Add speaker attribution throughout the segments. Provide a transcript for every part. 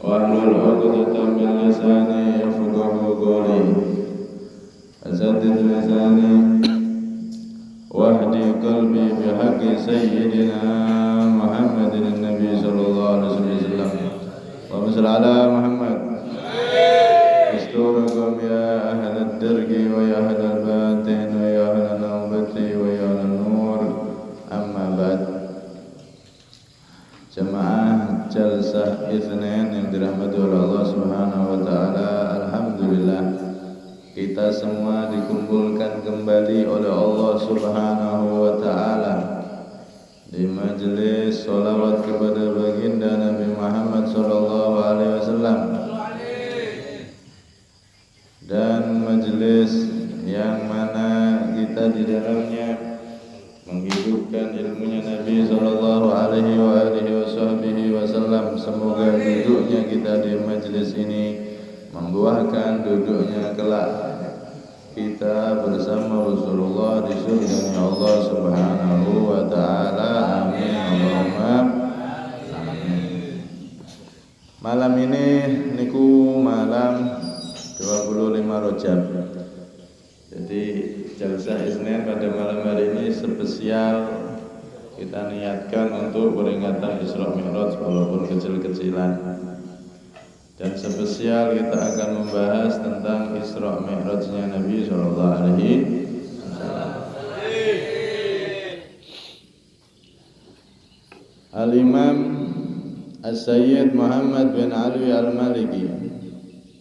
Speaker 1: واحلل عقدة من لساني يفقهوا قولي أسدد لساني واهدي قلبي بحق سيدنا محمد النبي صلى الله عليه وسلم اللهم صل على محمد استركم يا أهل الدرك ويا أهل الباطن ويا أهل النوبة ويا أهل النور أما بعد. Jemaah Jalsah Itsnain yang dirahmati oleh Allah Subhanahu wa taala, alhamdulillah kita semua dikumpulkan kembali oleh Allah Subhanahu wa taala di majelis sholawat kepada baginda Nabi Muhammad sallallahu alaihi wasallam, dan majelis yang mana kita di dalamnya menghidupkan ilmunya Nabi sallallahu alaihi wasallam. Semoga duduknya kita di majelis ini membuahkan duduknya kelak kita bersama Rasulullah di surga Allah Subhanahu wa taala. Amin Allahumma amin. Malam ini niku malam 25 Rajab. Jadi Jalsah Itsnain pada malam hari ini spesial kita niatkan untuk peringatan Isra Mi'raj walaupun kecil-kecilan. Dan spesial kita akan membahas tentang Isra Mi'rajnya Nabi sallallahu alaihi wasallam. Al-Imam As-Sayyid Muhammad bin Ali Al-Maliki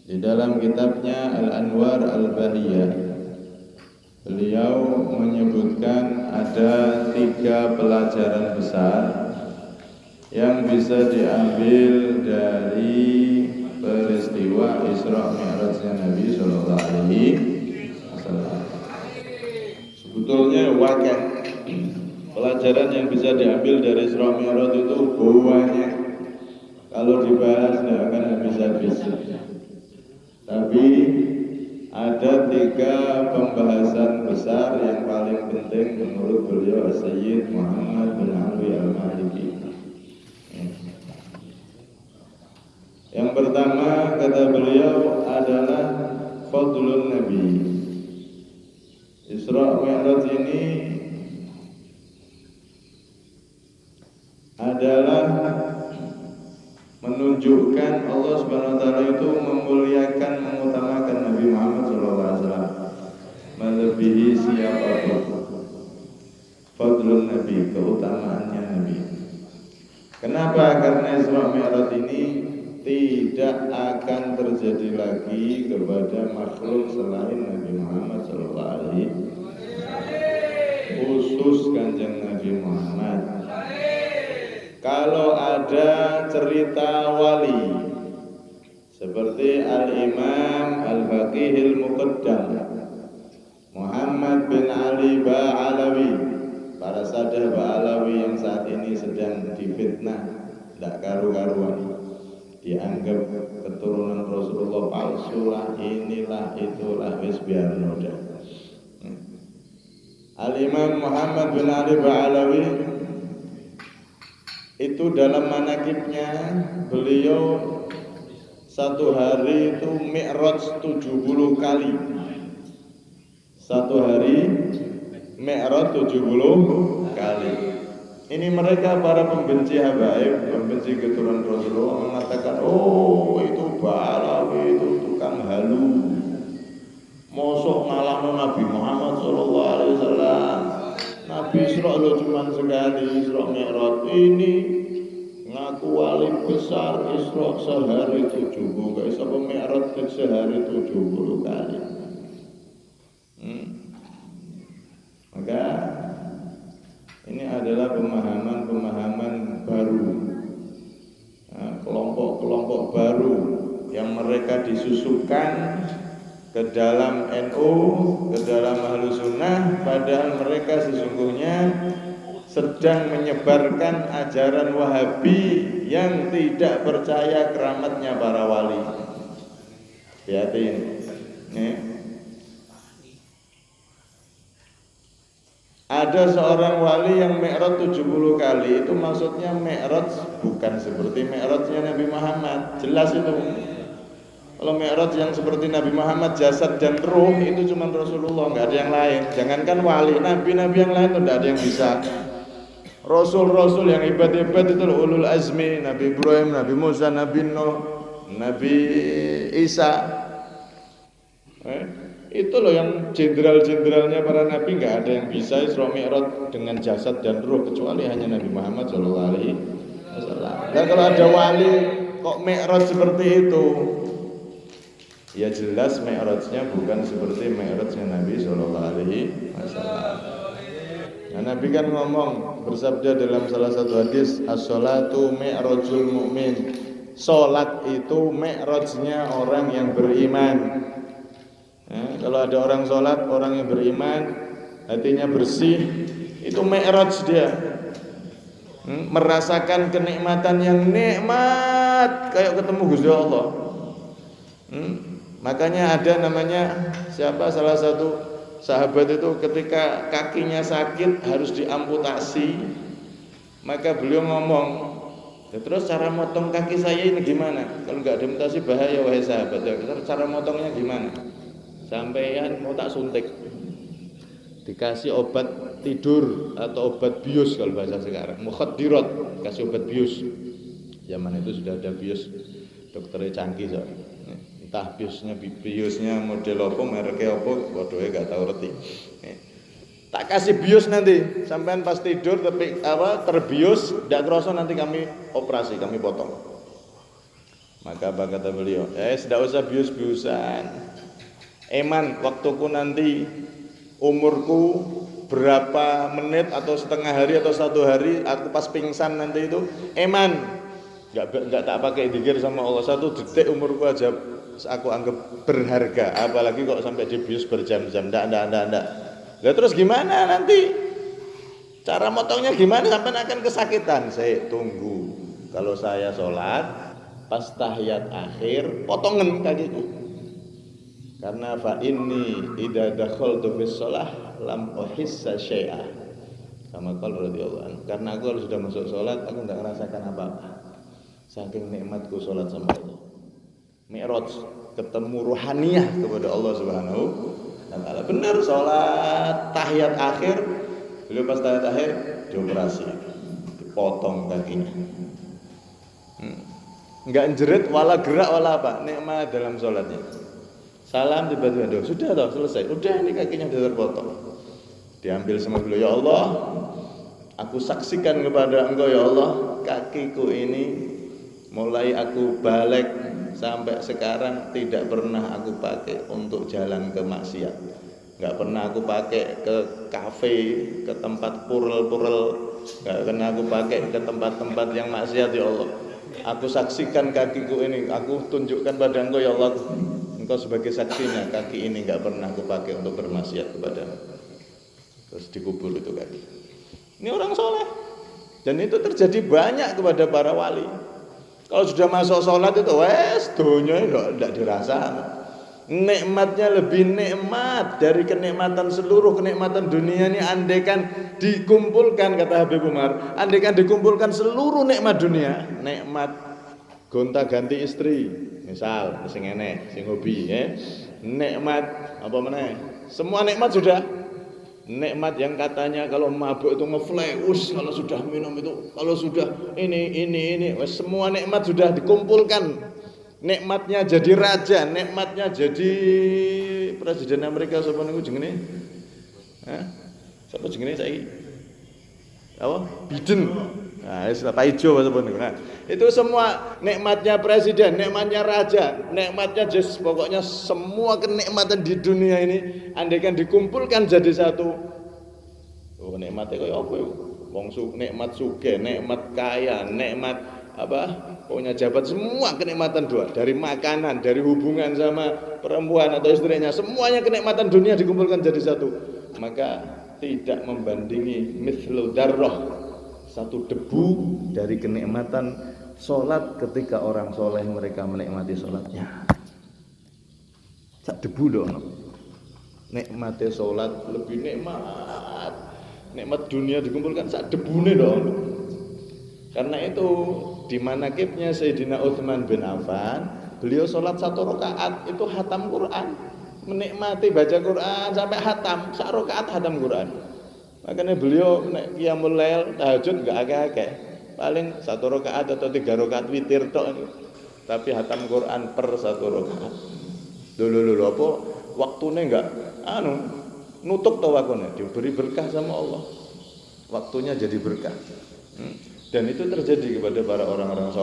Speaker 1: di dalam kitabnya Al-Anwar Al-Bahiyah, beliau menyebutkan ada 3 pelajaran besar yang bisa diambil dari peristiwa Isra Mi'rajnya Nabi sallallahu alaihi wasallam. Sebetulnya wakil pelajaran yang bisa diambil dari Isra Mi'raj itu banyak. Kalau dibahas tidak akan habis-habis. Tapi ada 3 pembahasan besar yang paling penting menurut beliau Sayyid Muhammad bin Ali Al-Maliki. Yang pertama kata beliau adalah Fadlun Nabi. Isra Mi'raj ini adalah menunjukkan Allah Subhanahu wa taala itu memuliakan, mengutamakan Nabi Muhammad sallallahu alaihi wasallam melebihi siapapun. Fadlun Nabi, keutamaannya Nabi. Kenapa? Karena Isra Mi'raj ini tidak akan terjadi lagi kepada makhluk selain Nabi Muhammad sallallahu alaihi wasallam. Khusus Kanjeng Nabi Muhammad. Kalau ada cerita wali seperti Al-Imam Al-Faqihil Muqaddam Muhammad bin Ali Ba'alawi, para sadah Ba'alawi yang saat ini sedang difitnah, tidak karu-karuan, dianggap keturunan Rasulullah palsu lah, inilah itulah, wis biar noda. Al-Imam Muhammad bin Ali Ba'alawi itu dalam manakibnya beliau satu hari itu Mi'raj 70 kali. Satu hari Mi'raj 70 kali. Ini mereka para pembenci habaib, pembenci keturunan Rasulullah mengatakan, oh itu Ba'alawi, itu tukang halu, mosok ngalahno Nabi Muhammad sallallahu alaihi wasallam. Nabi Isra lo cuma sekali, Isra Mi'raj. Ini ngaku wali besar, Isra sehari 70, gak bisa Mi'raj sehari 70 kali. Maka ini adalah pemahaman baru, kelompok-kelompok baru yang mereka disusupkan ke dalam NU, ke dalam Ahlus Sunnah, padahal mereka sesungguhnya sedang menyebarkan ajaran Wahabi yang tidak percaya keramatnya para wali. Hati-hati ini. Ada seorang wali yang Mi'raj 70 kali, itu maksudnya Mi'raj bukan seperti mi'rajnya Nabi Muhammad. Jelas itu. Kalau mi'raj yang seperti Nabi Muhammad jasad dan ruh itu cuma Rasulullah, nggak ada yang lain. Jangankan wali, nabi-nabi yang lain tuh nggak ada yang bisa. Rasul-rasul yang hebat-hebat itu ulul azmi, Nabi Ibrahim, Nabi Musa, Nabi Nuh, Nabi Isa. Itu loh yang jenderal-jenderalnya para nabi, nggak ada yang bisa Isra Mi'raj dengan jasad dan ruh kecuali hanya Nabi Muhammad SAW. Dan kalau ada wali kok Mi'raj seperti itu, ya jelas Mi'rajnya bukan seperti Mi'rajnya Nabi SAW. Nah, Nabi kan ngomong bersabda dalam salah satu hadis, as-sholatu mi'rajul mu'min. Salat itu mi'rajnya orang yang beriman. Kalau ada orang sholat, orang yang beriman, hatinya bersih, itu mi'raj dia. Merasakan kenikmatan yang nikmat, kayak ketemu Gusti Allah. Makanya ada namanya siapa, salah satu sahabat itu ketika kakinya sakit harus diamputasi, maka beliau ngomong, ya terus cara motong kaki saya ini gimana? Kalau nggak diamputasi bahaya wahai sahabat. Ya, cara motongnya gimana? Sampaian mau tak suntik, dikasih obat tidur atau obat bius kalau bahasa sekarang, mukhaddirat, kasih obat bius. Zaman itu sudah ada bius, dokternya canggih so. Entah biusnya model apa, mereknya apa, waduh gak tahu reti. Tak kasih bius nanti, sampean pas tidur tapi terbius, tidak kerasa nanti kami operasi, kami potong. Maka apa kata beliau? Tidak usah bius-biusan. Eman, waktuku nanti, umurku berapa menit atau setengah hari atau 1 hari, aku pas pingsan nanti itu, eman, nggak tak pakai dzikir sama Allah, 1 detik umurku aja aku anggap berharga, apalagi kok sampai dibius berjam-jam, ndak. Lah terus gimana nanti? Cara motongnya gimana? Sampai akan kesakitan. Saya tunggu, kalau saya sholat, pas tahiyat akhir, potongan kakiku. Karena fa inni idza dakhaltu fis shalah lam uhissa syai'a. Kama qala radhiyallahu anhu. Karena aku kalau sudah masuk salat aku enggak merasakan apa-apa. Saking nikmatku salat sama Allah. Mi'raj, ketemu ruhaniyah kepada Allah Subhanahu wa taala. Benar salat tahiyat akhir, beliau pas tahiyat akhir dioperasi, dipotong kakinya. Enggak jerit wala gerak wala apa, nikmat dalam salatnya. Salam tiba-tiba, sudah toh selesai, udah ini kakinya sudah terpotong. Diambil sama beliau, ya Allah, aku saksikan kepada Engkau ya Allah, kakiku ini mulai aku balik sampai sekarang tidak pernah aku pakai untuk jalan ke maksiat. Enggak pernah aku pakai ke kafe, ke tempat purel-purel, enggak pernah aku pakai ke tempat-tempat yang maksiat ya Allah. Aku saksikan kakiku ini, aku tunjukkan pada Engkau ya Allah. Engkau sebagai saksinya, kaki ini enggak pernah aku pakai untuk bermaksiat kepadamu. Terus dikubur itu kaki. Ini orang soleh. Dan itu terjadi banyak kepada para wali. Kalau sudah masuk sholat itu, dunia enggak dirasa. Nikmatnya lebih nikmat dari kenikmatan seluruh kenikmatan dunia ini. Andaikan dikumpulkan, kata Habib Umar, andaikan dikumpulkan seluruh nikmat dunia, nikmat gonta-ganti istri, misal sing enek, sing hobi, nikmat apa meneh, semua nikmat sudah. Nikmat yang katanya kalau mabuk itu ngeflash, kalau sudah minum itu, kalau sudah ini, semua nikmat sudah dikumpulkan. Nikmatnya jadi raja, nikmatnya jadi presiden Amerika, siapa niku jenenge? Siapa jenenge saiki? Apa? Biden. Nah, Pak Ijo apa niku. Nah, itu semua nikmatnya presiden, nikmatnya raja, nikmatnya pokoknya semua kenikmatan di dunia ini andaikan dikumpulkan jadi satu. Oh, nikmatnya kaya apa iku? Wong nikmat sugih, nikmat kaya, nikmat apa? Pokoknya jabat, semua kenikmatan dua, dari makanan, dari hubungan sama perempuan atau istrinya, semuanya kenikmatan dunia dikumpulkan jadi satu. Maka tidak membandingi mithlu darrah, satu debu dari kenikmatan sholat ketika orang soleh mereka menikmati sholatnya. Sak debu dong. Nikmati sholat lebih nikmat. Nikmat dunia dikumpulkan sak debune dong. Karena itu di manaqibnya Sayyidina Utsman bin Affan, beliau sholat 1 rakaat itu khatam Quran, menikmati baca Quran sampai khatam, 1 rakaat khatam Quran. Makanya beliau nek qiyamul lail tahajud enggak akeh-akeh, paling 1 rakaat atau 3 rakaat witir tok. Tapi khatam Quran per 1 rakaat. Lho apa waktune enggak nutup to wakone, diberi berkah sama Allah. Waktunya jadi berkah. Dan itu terjadi kepada para orang-orang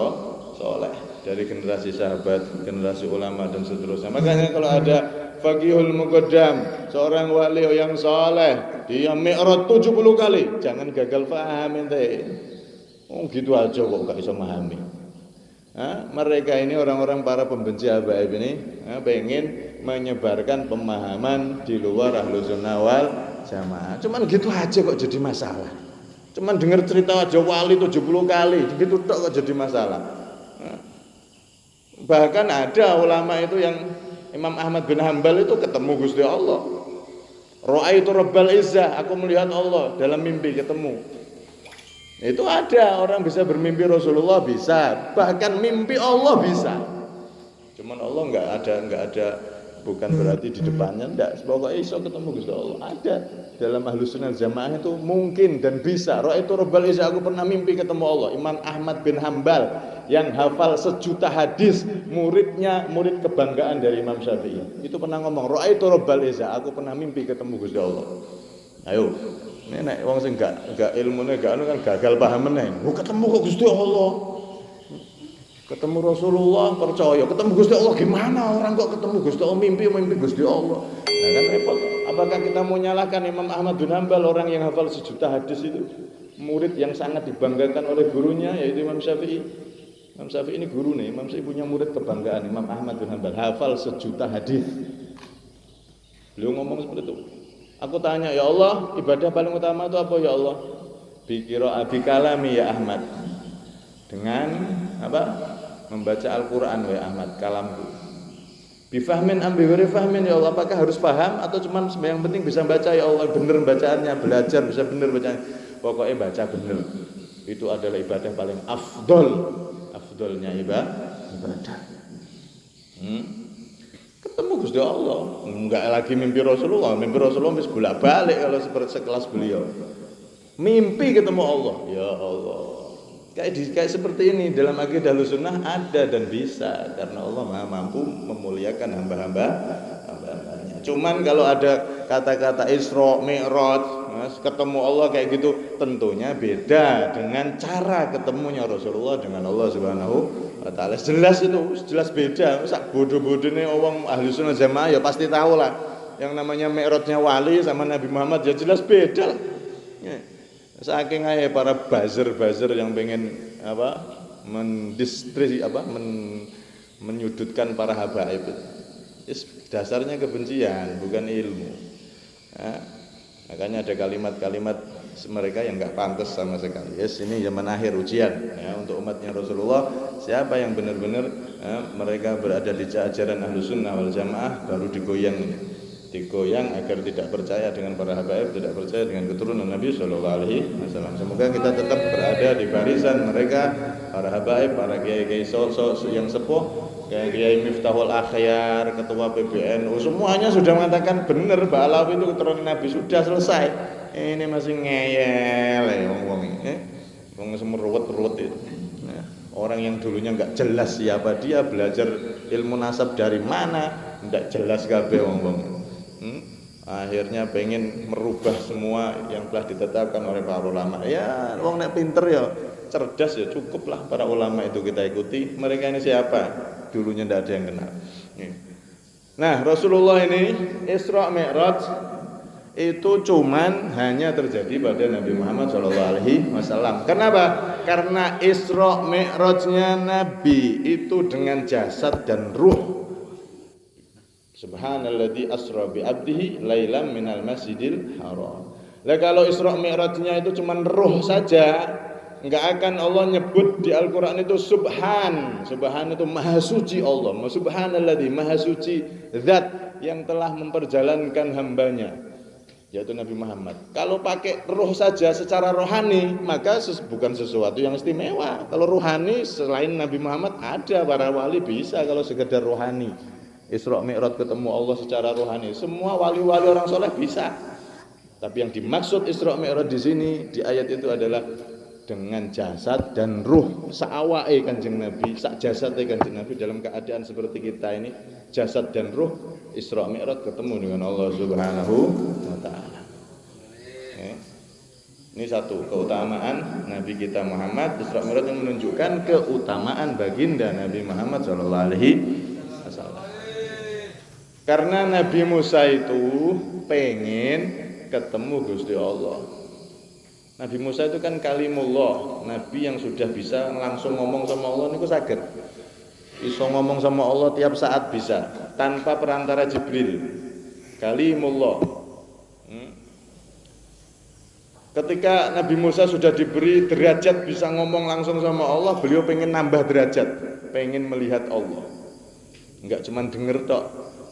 Speaker 1: soleh dari generasi sahabat, generasi ulama dan seterusnya. Makanya kalau ada faqihul muqaddam, seorang wali yang soleh, dia mi'raj 70 kali, jangan gagal paham ente. Gitu aja kok gak bisa memahami. Mereka ini orang-orang para pembenci habaib ini pengen menyebarkan pemahaman di luar Ahlus Sunnah wal Jamaah. Cuman gitu aja kok jadi masalah. Cuman dengar cerita aja wali 70 kali, gitu tok kok jadi masalah. Bahkan ada ulama itu yang Imam Ahmad bin Hambal itu ketemu Gusti Allah. Ra'aitu Rabbal Izzah, aku melihat Allah dalam mimpi ketemu. Itu ada orang bisa bermimpi Rasulullah bisa, bahkan mimpi Allah bisa. Cuman Allah enggak ada bukan berarti di depannya enggak, pokoknya iso ketemu Gusti Allah. Ada dalam Ahlus Sunnah Jamaah itu mungkin dan bisa. Ra'aitu Rabbal Izzah, aku pernah mimpi ketemu Allah. Imam Ahmad bin Hambal yang hafal 1 juta hadis, murid kebanggaan dari Imam Syafi'i. Itu pernah ngomong, Ra'aitu Rabbal Izzah, aku pernah mimpi ketemu Gusti Allah. Ayo, ini nek wong sing enggak ilmune enggak kan gagal paham meneh. Ketemu kok Gusti Allah. Ketemu Rasulullah percaya, ketemu Gusti Allah gimana orang kok ketemu Gusti Allah mimpi Gusti Allah. Nah kan repot. Apakah kita mau nyalahkan Imam Ahmad bin Hambal orang yang hafal 1 juta hadis itu? Murid yang sangat dibanggakan oleh gurunya yaitu Imam Syafi'i. Imam Syafi'i ini guru nih, Imam Syafi'i punya murid kebanggaan Imam Ahmad bin Hambal, hafal 1 juta hadis. Beliau ngomong seperti itu. Aku tanya, ya Allah, ibadah paling utama itu apa ya Allah? Bi kalami ya Ahmad. Dengan apa? Membaca Al-Qur'an ya Ahmad, kalamku. Bifahmin ambi fahmin ya Allah, apakah harus paham atau cuman yang penting bisa baca ya Allah, bener bacaannya, belajar bisa bener bacanya. Pokoknya baca bener. Itu adalah ibadah paling afdolnya ibadah. Ketemu Gusti Allah, enggak lagi mimpi Rasulullah wis bolak-balik kalau sekelas beliau. Mimpi ketemu Allah, ya Allah. Kayak seperti ini dalam akidah Ahlussunnah ada dan bisa karena Allah Maha mampu memuliakan hamba-hambanya. Cuman kalau ada kata-kata Isra, Mi'raj, ketemu Allah kayak gitu, tentunya beda dengan cara ketemunya Rasulullah dengan Allah Subhanahu wa taala. Jelas itu, jelas beda. Sak bodoh-bodone wong Ahlussunnah Jamaah ya pasti tahu lah. Yang namanya Mi'rajnya wali sama Nabi Muhammad ya jelas beda lah. Saking aja para buzzer yang pengen menyudutkan para habaib. Dasarnya kebencian bukan ilmu. Makanya ada kalimat-kalimat mereka yang enggak pantas sama sekali. Ini zaman akhir ujian ya untuk umatnya Rasulullah. Siapa yang benar-benar mereka berada di ajaran Ahlussunnah wal Jamaah baru digoyang agar tidak percaya dengan para habaib, tidak percaya dengan keturunan Nabi Shallallahu Alaihi Wasallam. Semoga kita tetap berada di barisan mereka, para habaib, para kiai-kiai yang sepuh, kiai Miftahul Akhyar, ketua PBNU, semuanya sudah mengatakan benar Pak Alawi itu keturunan Nabi, sudah selesai. Ini masih ngeyel ya ngomong ini, ngomong semeruwet itu. Orang yang dulunya nggak jelas siapa dia, belajar ilmu nasab dari mana, nggak jelas kabeh ngomong. Akhirnya pengen merubah semua yang telah ditetapkan oleh para ulama. Ya, wong nek pinter ya, cerdas ya cukuplah para ulama itu kita ikuti. Mereka ini siapa? Dulunya tidak ada yang kenal. Nah, Rasulullah ini Isra Mi'raj itu cuman hanya terjadi pada Nabi Muhammad SAW. Kenapa? Karena Isra Mi'rajnya Nabi itu dengan jasad dan ruh. Subhanalladzi asra bi 'abdihi lailan minal masjidil haram. Lah kalau Isra Mi'rajnya itu cuman ruh saja, enggak akan Allah nyebut di Al-Qur'an itu subhan. Subhan itu maha suci Allah. Subhanalladzi maha suci zat yang telah memperjalankan hambanya. yaitu Nabi Muhammad. Kalau pakai roh saja secara rohani, maka bukan sesuatu yang istimewa. Kalau rohani selain Nabi Muhammad ada para wali bisa kalau sekedar rohani. Isra Mi'raj ketemu Allah secara rohani. Semua wali-wali orang soleh bisa. Tapi yang dimaksud Isra Mi'raj di sini di ayat itu adalah dengan jasad dan ruh saawake Kanjeng Nabi, sak jasate Kanjeng Nabi dalam keadaan seperti kita ini, jasad dan ruh Isra Mi'raj ketemu dengan Allah Subhanahu wa taala. Ini satu keutamaan Nabi kita Muhammad. Isra Mi'raj yang menunjukkan keutamaan baginda Nabi Muhammad sallallahu alaihi wasallam. Karena Nabi Musa itu pengen ketemu Gusti Allah. Nabi Musa itu kan kalimullah, nabi yang sudah bisa langsung ngomong sama Allah niku saged. Iso ngomong sama Allah tiap saat bisa, tanpa perantara Jibril. Kalimullah. Ketika Nabi Musa sudah diberi derajat bisa ngomong langsung sama Allah, beliau pengen nambah derajat, pengen melihat Allah. Enggak cuma denger tok,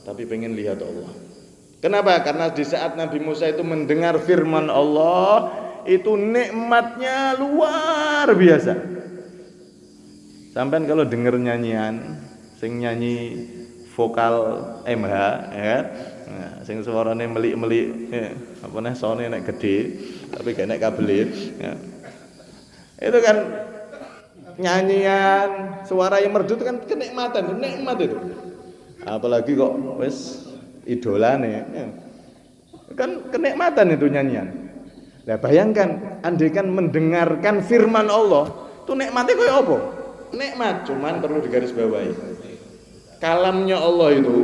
Speaker 1: tapi pengen lihat Allah. Kenapa? Karena di saat Nabi Musa itu mendengar firman Allah, itu nikmatnya luar biasa. Sampai kalau denger nyanyian, sing nyanyi vokal MH, ya, nah, sing suarane melik-melik, ya, apa nih, sone nek gede, tapi gak nek kabel, ya. Itu kan nyanyian, suara yang merdu itu kan kenikmatan, nikmat itu. Apalagi kok wis idolane, ya. Kan kenikmatan itu nyanyian. Nah bayangkan, andaikan mendengarkan firman Allah, itu nikmatnya kayak apa? Nikmat, cuman perlu digarisbawahi. Kalamnya Allah itu,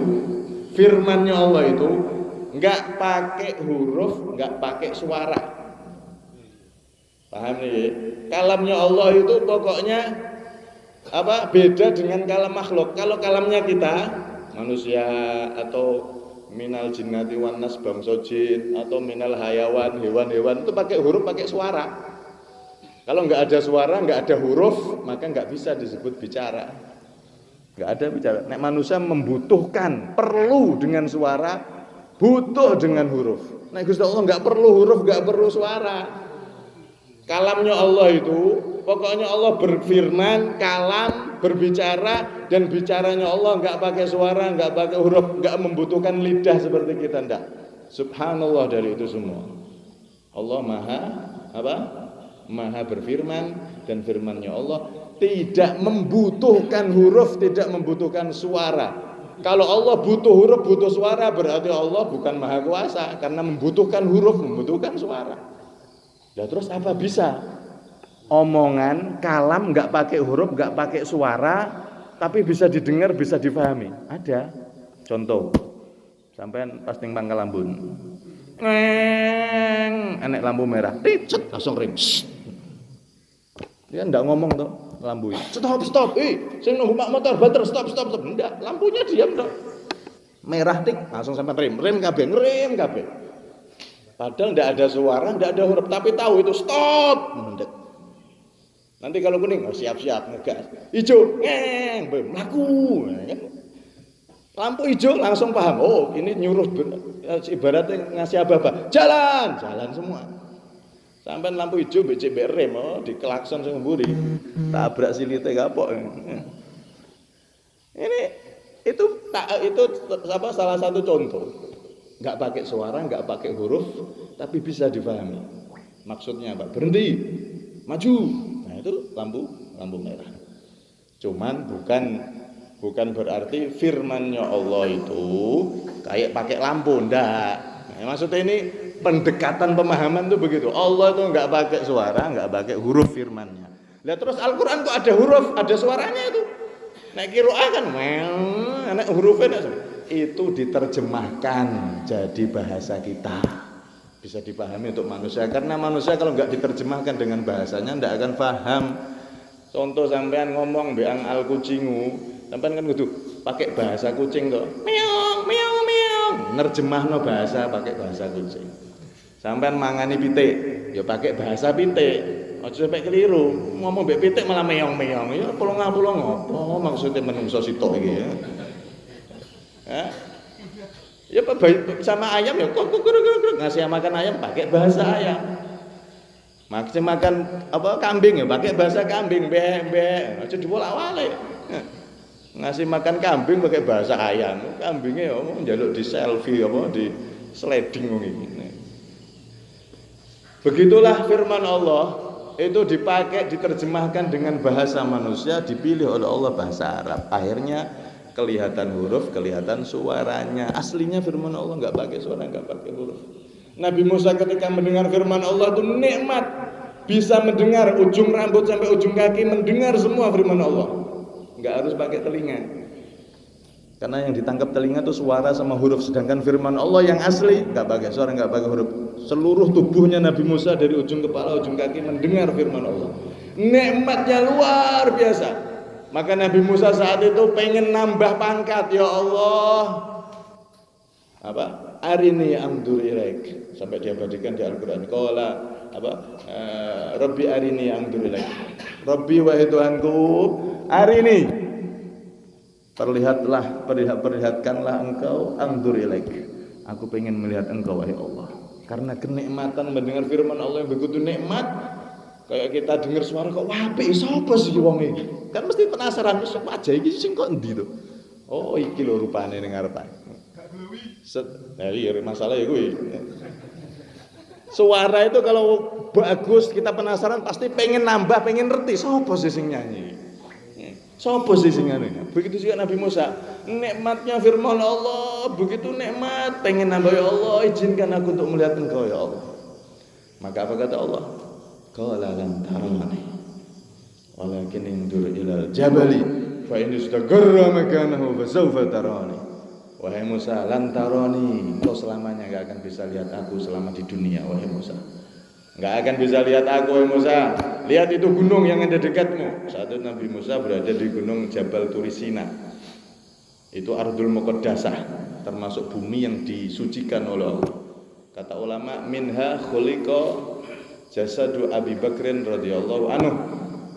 Speaker 1: firmannya Allah itu, nggak pakai huruf, nggak pakai suara. Paham nih? Kalamnya Allah itu pokoknya apa? Beda dengan kalam makhluk. Kalau kalamnya kita, manusia atau minal jinnati wan nas bangsa jin atau minal hayawan hewan-hewan itu pakai huruf, pakai suara. Kalau nggak ada suara, nggak ada huruf, maka nggak bisa disebut bicara. Nggak ada bicara. Nek manusia membutuhkan, perlu dengan suara, butuh dengan huruf. Nek Gusti Allah nggak perlu huruf, nggak perlu suara. Kalamnya Allah itu, pokoknya Allah berfirman, kalam, berbicara, dan bicaranya Allah nggak pakai suara, nggak pakai huruf, nggak membutuhkan lidah seperti kita, ndak. Subhanallah dari itu semua. Allah maha berfirman, dan firmannya Allah tidak membutuhkan huruf, tidak membutuhkan suara. Kalau Allah butuh huruf, butuh suara, berarti Allah bukan maha kuasa, karena membutuhkan huruf, membutuhkan suara. Ya terus apa bisa? Omongan, kalam nggak pakai huruf, nggak pakai suara, tapi bisa didengar, bisa difahami. Ada. Contoh, sampean pas ning Pangkal Ambon, enek lampu merah, cet langsung ring. Dia ndak ngomong tuh lampu. Stop, sing numpak motor bater, stop. Ndak, lampunya diam tuh. Merah tik, langsung sampai rem kabeh. Padahal ndak ada suara, ndak ada huruf, tapi tahu itu stop. Mendek. Nanti kalau kuning, siap-siap ngegas. Hijau, mlaku. Lampu hijau langsung paham. Oh, ini nyuruh ibaratnya ngasih apa-apa. Jalan semua. Sampai lampu hijau becek rem, di klakson sing mburi. Tabrak silite kapok. Itu salah satu contoh. Enggak pakai suara, enggak pakai huruf, tapi bisa dipahami. Maksudnya apa? Berhenti, maju. Nah, itu lampu merah. Cuman bukan berarti firman-Nya Allah itu kayak pakai lampu, enggak. Nah, maksudnya ini pendekatan pemahaman tuh begitu. Allah itu enggak pakai suara, enggak pakai huruf firman-Nya. Lah terus Al-Qur'an kok ada huruf, ada suaranya itu. Nek qiraah kan nek hurufnya itu diterjemahkan jadi bahasa kita, bisa dipahami untuk manusia, karena manusia kalau nggak diterjemahkan dengan bahasanya ndak akan paham. Contoh sampean ngomong beang al kucingu, sampean kan kudu pakai bahasa kucing tuh, meong, nerjemahno bahasa pakai bahasa kucing. Sampean mangani pitik, ya pakai bahasa pitik, aja sampai keliru ngomong mbek pitik malah meong, ya polong-polong apa maksudnya menungso sitok iki ya. Ya sama ayam ya kok ngasih makan ayam pakai bahasa ayam. Ngasih makan kambing ya pakai bahasa kambing, be. Aja diwolak-walik. Ngasih makan kambing pakai bahasa ayam. Kambingnya njaluk di selfie di sliding ngene. Begitulah firman Allah itu dipakai diterjemahkan dengan bahasa manusia, dipilih oleh Allah bahasa Arab. Akhirnya kelihatan huruf, kelihatan suaranya. Aslinya firman Allah nggak pakai suara, nggak pakai huruf. Nabi Musa ketika mendengar firman Allah itu nikmat, bisa mendengar ujung rambut sampai ujung kaki, mendengar semua firman Allah. Nggak harus pakai telinga. Karena yang ditangkap telinga itu suara sama huruf, sedangkan firman Allah yang asli nggak pakai suara, nggak pakai huruf. Seluruh tubuhnya Nabi Musa dari ujung kepala ujung kaki mendengar firman Allah. Nikmatnya luar biasa. Maka Nabi Musa saat itu pengen nambah pangkat, ya Allah. Arini andur ilaik. Sampai diabadikan di Al-Qur'an. Qala Rabbi arini andur ilaik. Rabbi wahai Tuhanku, arini. Perlihatkanlah engkau andur ilaik. Aku pengen melihat engkau wahai Allah. Karena kenikmatan mendengar firman Allah yang begitu nikmat. Kayak kita dengar suara kok apik sapa sih wong iki? Kan mesti penasaran sapa aja iki sing kok endi to? Oh, iki lho rupane ning ngarepan. Iya masalah ya kuwi. Suara itu kalau bagus kita penasaran pasti pengen nambah, pengen ngerti sapa sih sing nyanyi. Sapa sih sing nyanyi? Begitu juga Nabi Musa. Nikmatnya firman Allah begitu nikmat, pengen nambah ya Allah, izinkan aku untuk melihat engkau ya Allah. Maka apa kata Allah? Qala lan tarani walakin indur ilal jabali fa in istaqarra makanahu fa sawfa tarani. Wahai Musa, lan tarani, kau selamanya enggak akan bisa lihat aku selama di dunia wahai Musa. Enggak akan bisa lihat aku wahai Musa. Lihat itu gunung yang ada dekatmu. Saat itu Nabi Musa berada di gunung Jabal Turisina. Itu Ardul Muqaddasah, termasuk bumi yang disucikan oleh Allah. Kata ulama, minha khuliqa jasadu Abi Bakrin radhiyallahu anhu.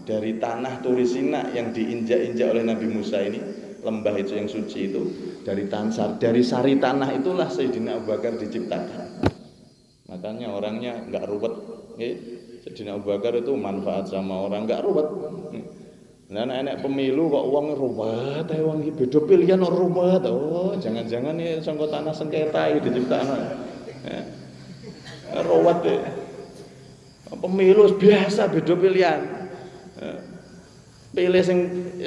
Speaker 1: Dari tanah Turisina yang diinjak-injak oleh Nabi Musa ini, lembah itu yang suci itu, dari sari tanah itulah Sayyidina Abu Bakar diciptakan. Makanya orangnya enggak ruwet. Sayyidina Abu Bakar itu manfaat sama orang, enggak ruwet. Nah, enak pemilu kok uang ruwet, wong iki beda pilihan kok ruwet. Oh, jangan-jangan ya sangka tanah sengketa iki diciptakan. Ruwet ya. Pemilu biasa beda pilihan. Pilih sing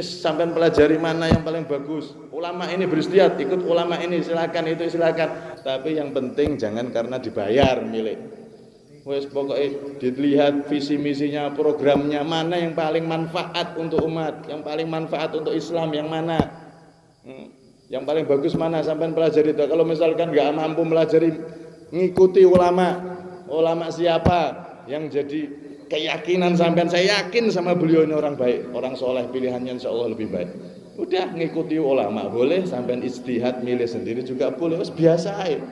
Speaker 1: sampean pelajari mana yang paling bagus. Ulama ini beristihad, ikut ulama ini silakan, itu silakan. Tapi yang penting jangan karena dibayar milih. Wes pokoknya dilihat visi misinya, programnya mana yang paling manfaat untuk umat, yang paling manfaat untuk Islam yang mana. Yang paling bagus mana sampean pelajari itu. Kalau misalkan enggak mampu pelajari, ngikuti ulama siapa yang jadi keyakinan sampean, saya yakin sama beliau ini orang baik, orang soleh, pilihannya insya Allah lebih baik. Udah ngikuti ulama boleh, sampean ijtihad milih sendiri juga boleh, wis biasa ae.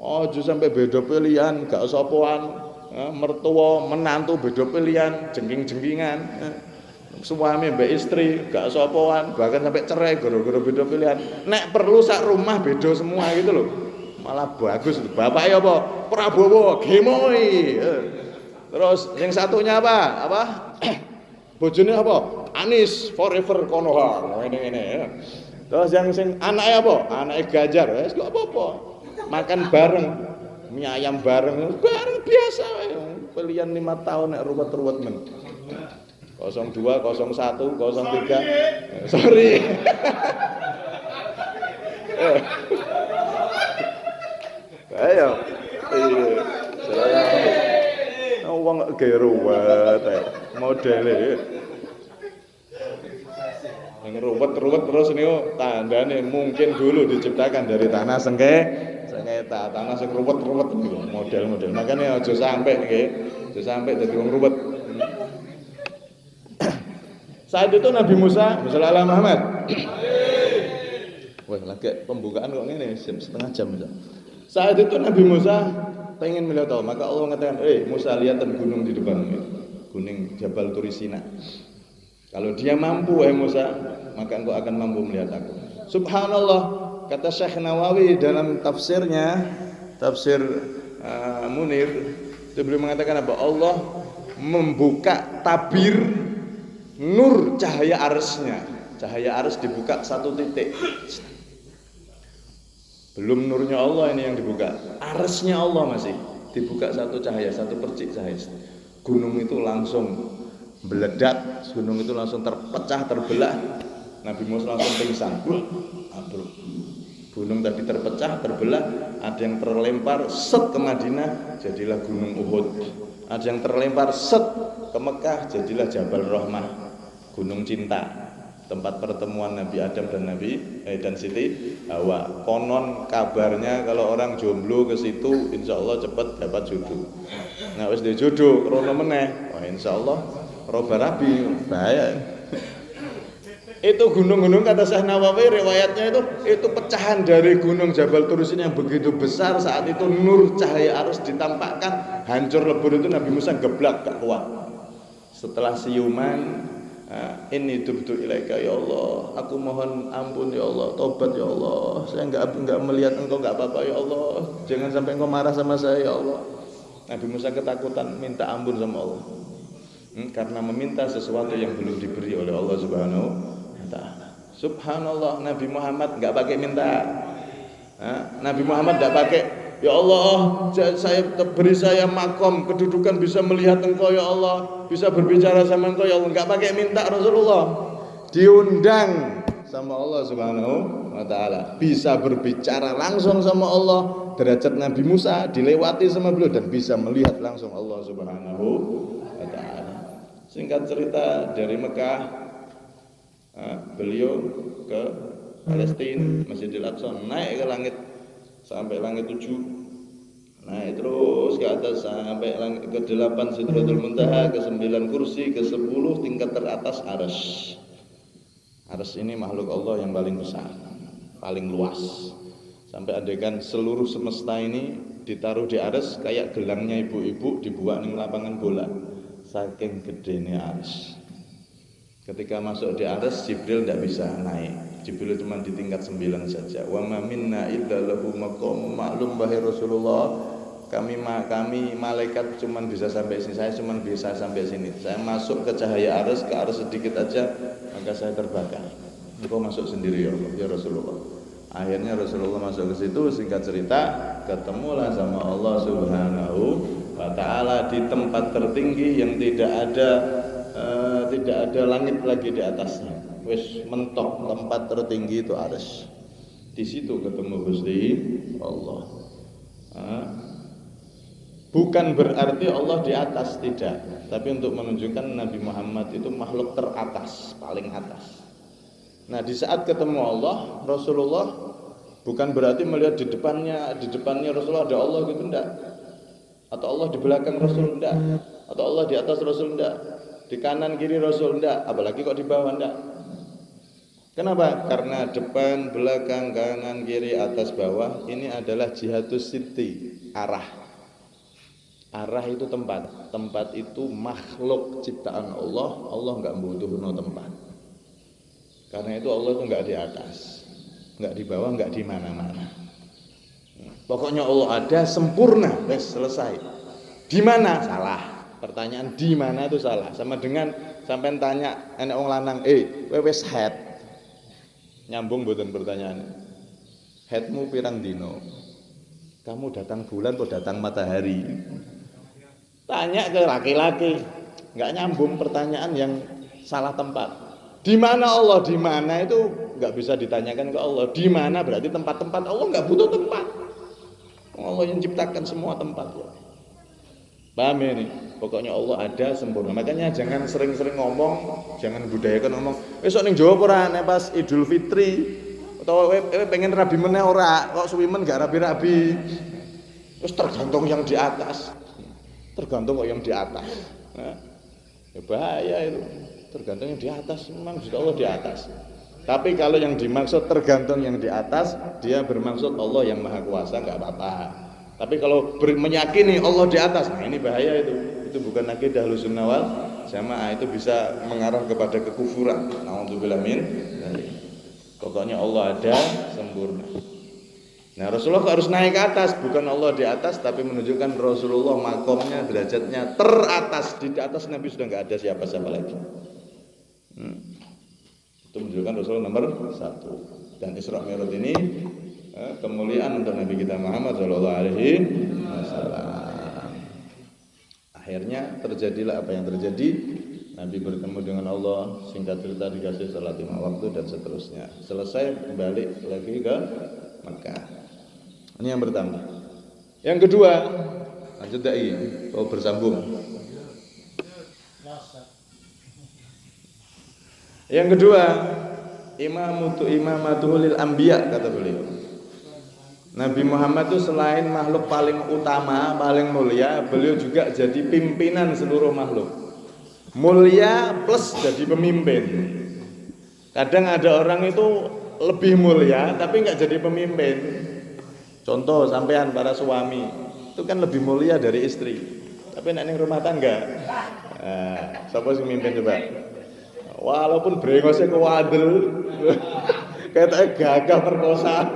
Speaker 1: Oh, sampai beda pilihan, gak sopoan, mertua, menantu beda pilihan, jengking-jengkingan. Suami mbak istri gak sopoan, bahkan sampai cerai gara-gara beda pilihan. Nek perlu sak rumah beda semua gitu loh. Malah bagus itu. Bapaknya apa? Prabowo, Gemoy. Terus yang satunya apa? Bojone apa? Anies forever Konoha. Ini. Terus yang anaknya apa? Anaknya Ganjar. Wes kok apa-apa. Makan bareng, mie ayam bareng biasa. Pilihan 5 tahun nek ruwet-ruwet men. 02, 01, 03. Sorry. Ayo. Wong gaya ruwet modele. Yang ruwet terus niku tandane mungkin dulu diciptakan dari tanah sengketa, tanah sing ruwet niku model-model. Makanya aja sampai nggih, aja sampai dadi wong ruwet. Saat itu Nabi Musa, Muhammad Muhammad. Wah, lagi pembukaan kok ngene setengah jam. Saat itu Nabi Musa pengen melihat Allah, maka Allah mengatakan, Musa lihat gunung di depanmu, gunung Jabal Turisina. Kalau dia mampu, Musa, maka engkau akan mampu melihat aku. Subhanallah, Kata Syekh Nawawi dalam tafsirnya, tafsir Munir, itu beliau mengatakan apa? Allah membuka tabir nur cahaya arsy-Nya. Cahaya arsy dibuka satu titik. Belum nurnya Allah ini yang dibuka. Arsy-Nya Allah masih dibuka satu cahaya, satu percik cahaya. Gunung itu langsung meledak, gunung itu langsung terpecah, terbelah. Nabi Musa langsung pingsan. Gunung tadi terpecah, terbelah, ada yang terlempar set ke Madinah, jadilah Gunung Uhud. Ada yang terlempar set ke Mekah, jadilah Jabal Rahmah, Gunung Cinta, tempat pertemuan Nabi Adam dan Siti Hawa. Konon kabarnya kalau orang jomblo ke situ, insya Allah cepat dapat jodoh. Nah, wis dia jodoh, krono meneh, wah insya Allah roba rabi, bahaya. Itu gunung-gunung kata Syekh Nawawi riwayatnya itu pecahan dari gunung Jabal Turus ini yang begitu besar. Saat itu nur cahaya arus ditampakkan, hancur lebur itu Nabi Musa geblak gak kuat. Setelah siuman, ini tubtu ilaika ya Allah, aku mohon ampun ya Allah, tobat ya Allah, saya enggak melihat engkau, enggak apa-apa ya Allah, jangan sampai engkau marah sama saya ya Allah. Nabi Musa ketakutan minta ampun sama Allah, karena meminta sesuatu yang belum diberi oleh Allah Subhanahu wa ta'ala. Subhanallah, Nabi Muhammad enggak pakai minta. Nabi Muhammad enggak pakai ya Allah, beri saya makom, kedudukan bisa melihat engkau ya Allah, bisa berbicara sama engkau ya Allah. Enggak pakai minta Rasulullah. Diundang sama Allah Subhanahu wa ta'ala, bisa berbicara langsung sama Allah. Derajat Nabi Musa dilewati sama beliau dan bisa melihat langsung Allah Subhanahu wa ta'ala. Singkat cerita, dari Mekah beliau ke Palestina, Masjidil Aqsa, naik ke langit sampai langit 7, naik terus ke atas sampai langit ke-8 Sidratul Muntaha, ke-9 kursi, ke-10 tingkat teratas arsy. Arsy ini makhluk Allah yang paling besar, paling luas. Sampai adegan seluruh semesta ini ditaruh di arsy kayak gelangnya ibu-ibu dibuat ning lapangan bola. Saking gedene arsy. Ketika masuk di arsy, Jibril tidak bisa naik. Jibril cuma di tingkat 9 saja. Wa ma minna illa lahu maqam ma'lum bahai Rasulullah. Kami malaikat cuma bisa sampai sini, saya cuma bisa sampai sini. Saya masuk ke cahaya arsy, ke arsy sedikit aja, maka saya terbakar. Engkau masuk sendiri ya Allah, ya Rasulullah. Akhirnya Rasulullah masuk ke situ, singkat cerita, ketemulah sama Allah Subhanahu wa ta'ala di tempat tertinggi yang tidak ada langit lagi di atasnya. Wis mentok, tempat tertinggi itu arsy. Di situ ketemu Gusti Allah. Bukan berarti Allah di atas, tidak, tapi untuk menunjukkan Nabi Muhammad itu makhluk teratas, paling atas. Nah, di saat ketemu Allah, Rasulullah bukan berarti melihat di depannya Rasulullah ada Allah gitu, enggak. Atau Allah di belakang Rasul, enggak. Atau Allah di atas Rasul, enggak. Di kanan kiri Rasul, enggak. Apalagi kok di bawah, enggak. Kenapa? Karena depan, belakang, kanan, kiri, atas, bawah ini adalah jihatus siti, arah. Arah itu tempat. Tempat itu makhluk ciptaan Allah. Allah enggak membutuhkan tempat. Karena itu Allah itu enggak di atas, enggak di bawah, enggak di mana-mana. Pokoknya Allah ada sempurna, selesai. Di mana? Salah. Pertanyaan di mana itu salah. Sama dengan sampean tanya enek wong lanang, wis head. Nyambung mboten pertanyaannya. Headmu pirang dino? Kamu datang bulan atau datang matahari? Tanya ke laki-laki. Enggak nyambung, pertanyaan yang salah tempat. Di mana Allah? Di mana itu enggak bisa ditanyakan ke Allah. Di mana berarti tempat-tempat Allah enggak butuh tempat. Allah yang ciptakan semua tempat. Paham ya ini? Pokoknya Allah ada sempurna. Makanya jangan sering-sering ngomong, jangan budayakan ngomong. Besok ning Jawa ora nek pas Idul Fitri atau pengen rabi meneh ora, kok suwimen gak rabi-rabi. Terus tergantung yang di atas. Tergantung kok yang di atas. Nah, ya bahaya itu. Tergantung yang di atas, memang sudah Allah di atas. Tapi kalau yang dimaksud tergantung yang di atas, dia bermaksud Allah yang maha kuasa, enggak apa-apa. Tapi kalau meyakini Allah di atas, nah ini bahaya itu. Itu bukan akidah Ahlussunnah wal Jamaah, itu bisa mengarah kepada kekufuran. Nauzubillah min dzalik. Pokoknya Allah ada sempurna. Nah Rasulullah harus naik ke atas, bukan Allah di atas, tapi menunjukkan Rasulullah makomnya, derajatnya teratas. Di atas Nabi sudah nggak ada siapa-siapa lagi. Itu menunjukkan Rasulullah nomor 1. Dan Isra Mi'raj ini kemuliaan untuk Nabi kita Muhammad Shallallahu Alaihi Wasallam. Akhirnya terjadilah apa yang terjadi. Nabi bertemu dengan Allah, singkat cerita dikasih salat 5 waktu dan seterusnya. Selesai kembali lagi ke Mekah. Ini yang pertama. Yang kedua, lanjut dai, bersambung. Yang kedua, imamatuhu lil anbiya, kata beliau. Nabi Muhammad itu selain makhluk paling utama, paling mulia, beliau juga jadi pimpinan seluruh makhluk. Mulia plus jadi pemimpin. Kadang ada orang itu lebih mulia tapi nggak jadi pemimpin. Contoh sampean para suami itu kan lebih mulia dari istri, tapi nek ning rumah tangga, siapa sih mimpin coba? Walaupun brengosnya kewadel, kayak gagah perkosa.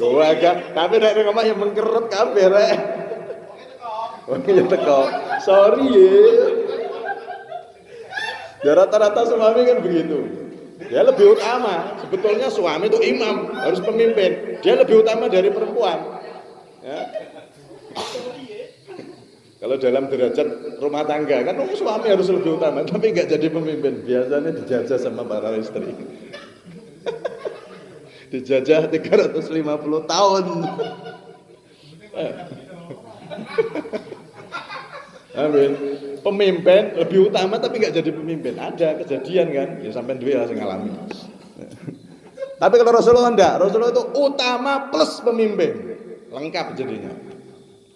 Speaker 1: Gagah, tapi nek ning omah yang mengkerut kabeh rek. Oh iya teko. Sorry ya. Rata-rata suami kan begitu. Dia lebih utama. Sebetulnya suami itu imam, harus pemimpin. Dia lebih utama dari perempuan. Ya. Kalau dalam derajat rumah tangga kan suami harus lebih utama, tapi nggak jadi pemimpin. Biasanya dijajah sama para istri. Dijajah 350 tahun. Amin. Pemimpin lebih utama tapi nggak jadi pemimpin. Ada kejadian kan? Ya sampai duit langsung ngalami. Tapi kalau Rasulullah enggak. Rasulullah itu utama plus pemimpin. Lengkap jadinya.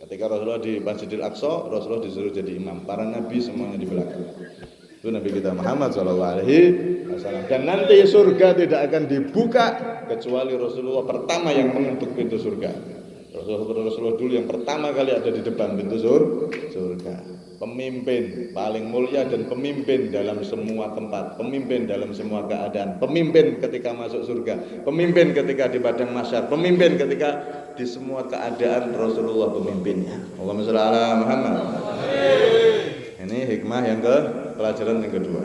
Speaker 1: Ketika Rasulullah di Masjidil Aqsa, Rasulullah disuruh jadi imam. Para nabi semuanya di belakang. Itu Nabi kita Muhammad Shallallahu Alaihi Wasallam. Dan nanti surga tidak akan dibuka kecuali Rasulullah pertama yang mengetuk pintu surga. Rasulullah dulu yang pertama kali ada di depan pintu surga. Pemimpin paling mulia dan pemimpin dalam semua tempat, pemimpin dalam semua keadaan, pemimpin ketika masuk surga, pemimpin ketika di padang mahsyar, pemimpin ketika di semua keadaan Rasulullah pemimpinnya. Allahumma shalli ala Muhammad. Ini hikmah yang pelajaran yang kedua.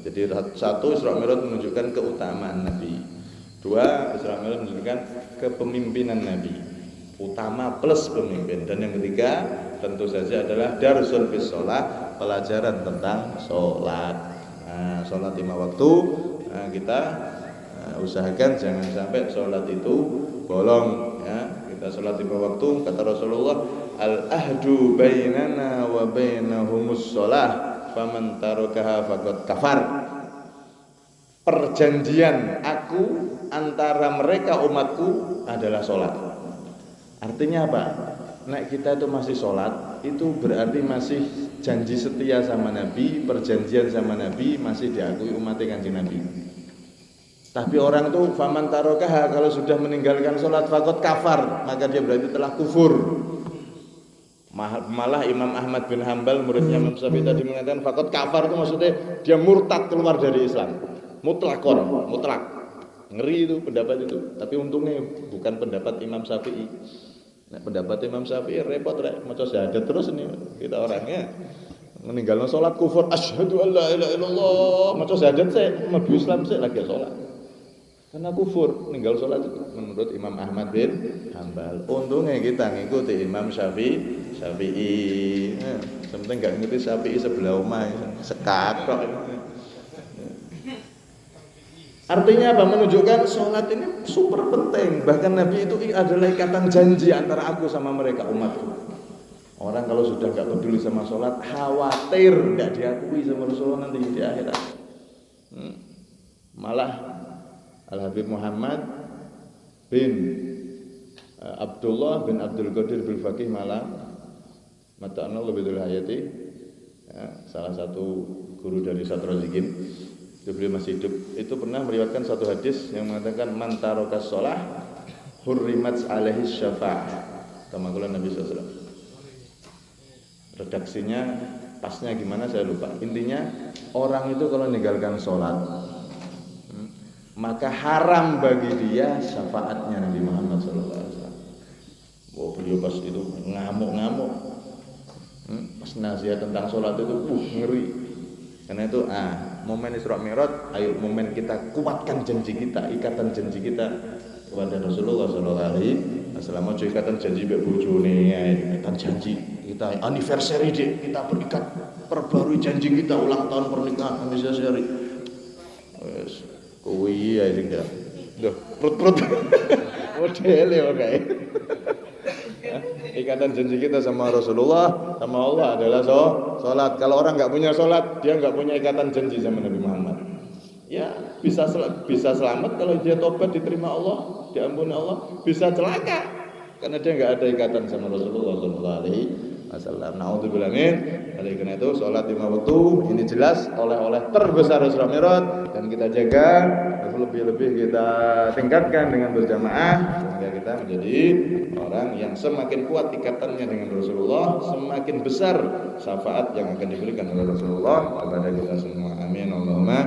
Speaker 1: Jadi satu, Isra Mi'raj menunjukkan keutamaan Nabi. Dua, Isra Mi'raj menunjukkan kepemimpinan Nabi. Utama plus pemimpin. Dan yang ketiga tentu saja adalah darsul fis shalah, pelajaran tentang sholat. Sholat 5 waktu, kita usahakan jangan sampai sholat itu bolong ya. Kita sholat 5 waktu, kata Rasulullah, al ahdu bainana wa bainahumus shalah faman tarakaha faqad kafar. Perjanjian aku antara mereka umatku adalah sholat. Artinya apa? Nek kita itu masih sholat, itu berarti masih janji setia sama Nabi, perjanjian sama Nabi masih diakui umatnya Kanjeng Nabi. Tapi orang itu faman tarokaha, kalau sudah meninggalkan sholat fakot kafar, maka dia berarti telah kufur. Malah Imam Ahmad bin Hambal, muridnya Imam Syafi'i tadi mengatakan fakot kafar itu maksudnya dia murtad, keluar dari Islam. Mutlak. Ngeri itu pendapat itu. Tapi untungnya bukan pendapat Imam Syafi'i. Nah, pendapat Imam Syafi'i repot maca syahadat terus nih kita orangnya meninggalkan sholat kufur, asyhadu an la ilaha illallah, maca syahadat saya mlebu Islam saya lagi sholat. Karena kufur meninggal sholat itu menurut Imam Ahmad bin Hambal. Untungnya kita ngikuti Imam Syafi'i. Sebenarnya enggak ngikuti Syafi'i sebelah omah sekak kok. Artinya apa? Menunjukkan sholat ini super penting. Bahkan Nabi itu adalah ikatan janji antara aku sama mereka umatku. Orang kalau sudah gak peduli sama sholat, khawatir gak diakui sama Rasulullah nanti di akhirat. Malah Al-Habib Muhammad bin Abdullah bin Abdul Qadir bin Faqih Malang Mata'anna Lebedul Hayati, salah satu guru dari Satrazikin, beliau masih hidup, itu pernah meriwayatkan satu hadis yang mengatakan man tarokas sholah hurrimat alaihi syafa'ah. Tamakulan Nabi SAW. Redaksinya pasnya gimana saya lupa. Intinya orang itu kalau meninggalkan sholat maka haram bagi dia syafaatnya Nabi Muhammad SAW. Oh, beliau pas itu ngamuk-ngamuk, pas nasihat tentang sholat itu, ngeri. Karena itu, momen Isra Mi'raj, ayo momen kita kuatkan janji kita, ikatan janji kita kepada Rasulullah SAW. Ojo ikatan janji mbek bojone, ikatan janji kita anniversary dek, kita berikat, perbarui janji kita ulang tahun pernikahan anniversary. Wes, kuwi ya sing dak. Duh, perut-perut. Modele oke. Ikatan janji kita sama Rasulullah, sama Allah adalah sholat. Kalau orang nggak punya sholat, dia nggak punya ikatan janji sama Nabi Muhammad. Ya bisa selamat kalau dia tobat diterima Allah, diampuni Allah. Bisa celaka karena dia nggak ada ikatan sama Rasulullah SAW. Naudzubillah min. Oleh karena itu sholat 5 waktu ini jelas oleh-oleh terbesar Isra Mi'raj, dan kita jaga, lebih-lebih kita tingkatkan dengan berjamaah sehingga kita menjadi orang yang semakin kuat ikatannya dengan Rasulullah, semakin besar syafaat yang akan diberikan oleh Rasulullah kepada kita semua. Amin Allahumma